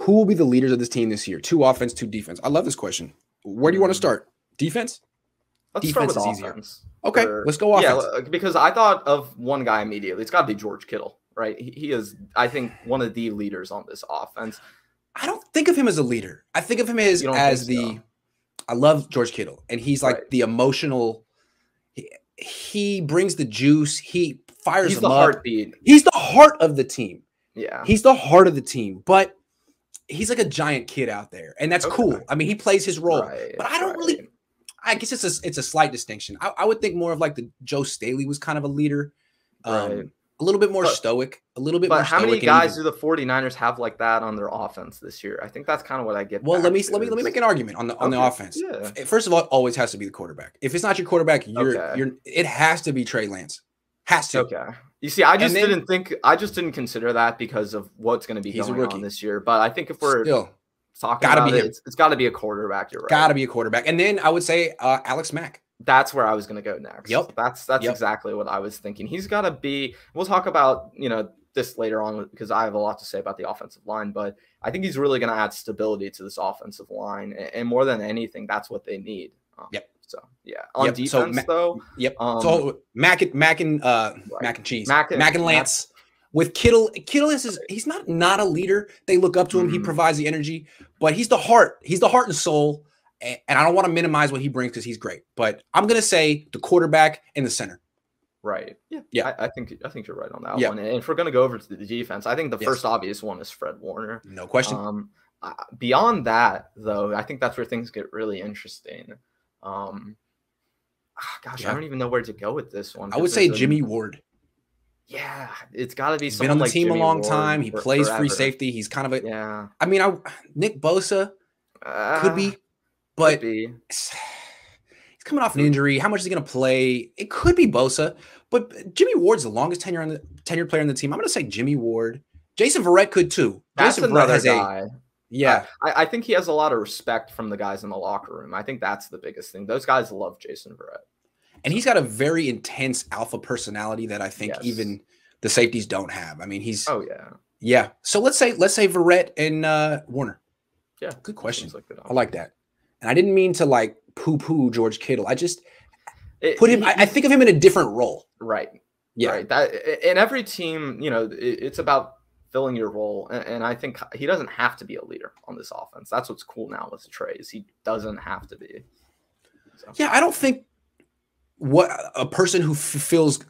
who will be the leaders of this team this year? 2 offense, 2 defense. I love this question. Where do you want to start? Defense? Let's Defense start is with easier. offense. Okay, let's go offense. Yeah, because I thought of one guy immediately. It's got to be George Kittle, right? He is, I think, one of the leaders on this offense. I don't think of him as a leader. I think of him as the. I love George Kittle, and he's like the emotional. He brings the juice. He fires. He's the heartbeat. He's the heart of the team. Yeah, he's the heart of the team, but he's like a giant kid out there, and that's cool. I mean, he plays his role, but I don't really. I guess it's a slight distinction. I would think more of like the Joe Staley was kind of a leader, a little bit more stoic, a little bit more stoic. But how many guys do the 49ers have like that on their offense this year? I think that's kind of what I get. Well, let me make an argument on the offense. Yeah. First of all, it always has to be the quarterback. If it's not your quarterback, it has to be Trey Lance. Has to. Okay. You see, I just didn't consider that because of what's going to be going on this year. But I think if we're talking about it, it's got to be a quarterback. You're right. Got to be a quarterback. And then I would say Alex Mack. That's where I was going to go next. Yep. That's exactly what I was thinking. He's got to be – we'll talk about, this later on because I have a lot to say about the offensive line. But I think he's really going to add stability to this offensive line. And more than anything, that's what they need. So, yeah. On defense, though. Yep. So Mack and cheese. Mack and Lance. With Kittle he's not a leader. They look up to him. He provides the energy, but he's the heart. He's the heart and soul. And I don't want to minimize what he brings because he's great. But I'm gonna say the quarterback and the center. Right. Yeah. I think you're right on that one. And if we're gonna go over to the defense, I think the first obvious one is Fred Warner. No question. Beyond that, though, I think that's where things get really interesting. I don't even know where to go with this one. I would say Jimmy Ward. Yeah, it's got to be someone been on the team a long time. He plays free safety. He's kind of a I mean, Nick Bosa could be, but he's coming off an injury. How much is he going to play? It could be Bosa, but Jimmy Ward's the longest tenured player on the team. I'm going to say Jimmy Ward. Jason Verrett could too. That's Jason another guy. Yeah. I think he has a lot of respect from the guys in the locker room. I think that's the biggest thing. Those guys love Jason Verrett. And he's got a very intense alpha personality that I think even the safeties don't have. I mean, he's yeah. So let's say Verrett and Warner. Yeah, good question. I like that. And I didn't mean to like poo-poo George Kittle. I just put him. I think of him in a different role. Right. Yeah. Right. That in every team, it's about filling your role, and I think he doesn't have to be a leader on this offense. That's what's cool now with Trey is he doesn't have to be. So. Yeah, I don't think what a person who fulfills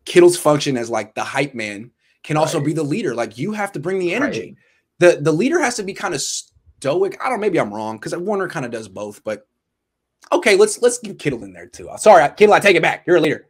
Kittle's function as like the hype man can also be the leader. Like you have to bring the energy. The leader has to be kind of stoic. I don't know, maybe I'm wrong because Warner kind of does both, but okay, let's get Kittle in there too. Sorry, Kittle, I take it back. You're a leader.